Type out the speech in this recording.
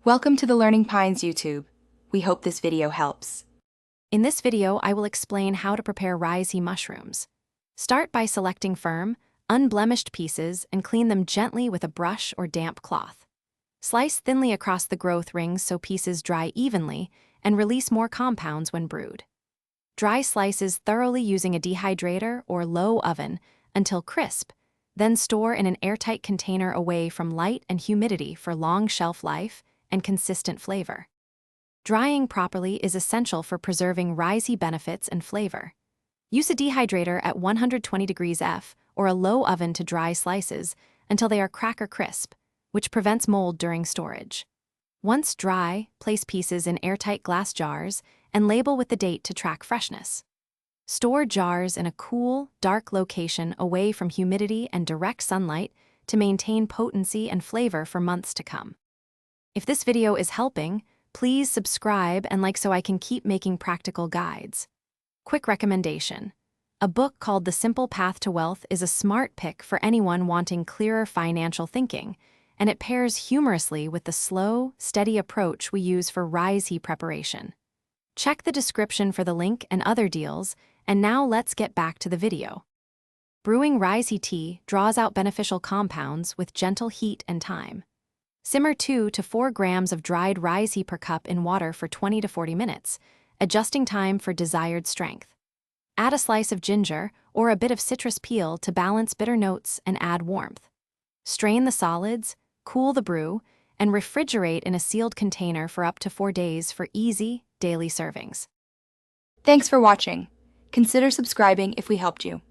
Welcome to the Learning Pines YouTube. We hope this video helps. In this video, I will explain how to prepare Reishi mushrooms. Start by selecting firm, unblemished pieces and clean them gently with a brush or damp cloth. Slice thinly across the growth rings so pieces dry evenly and release more compounds when brewed. Dry slices thoroughly using a dehydrator or low oven until crisp, then store in an airtight container away from light and humidity for long shelf life and consistent flavor. Drying properly is essential for preserving Reishi benefits and flavor. Use a dehydrator at 120 degrees F or a low oven to dry slices until they are cracker crisp, which prevents mold during storage. Once dry, place pieces in airtight glass jars and label with the date to track freshness. Store jars in a cool, dark location away from humidity and direct sunlight to maintain potency and flavor for months to come. If this video is helping, please subscribe and like so I can keep making practical guides. Quick recommendation. A book called The Simple Path to Wealth is a smart pick for anyone wanting clearer financial thinking, and it pairs humorously with the slow, steady approach we use for Reishi preparation. Check the description for the link and other deals, and now let's get back to the video. Brewing Reishi tea draws out beneficial compounds with gentle heat and time. Simmer 2 to 4 grams of dried Reishi per cup in water for 20 to 40 minutes, adjusting time for desired strength. Add a slice of ginger or a bit of citrus peel to balance bitter notes and add warmth. Strain the solids, cool the brew, and refrigerate in a sealed container for up to 4 days for easy, daily servings. Thanks for watching. Consider subscribing if we helped you.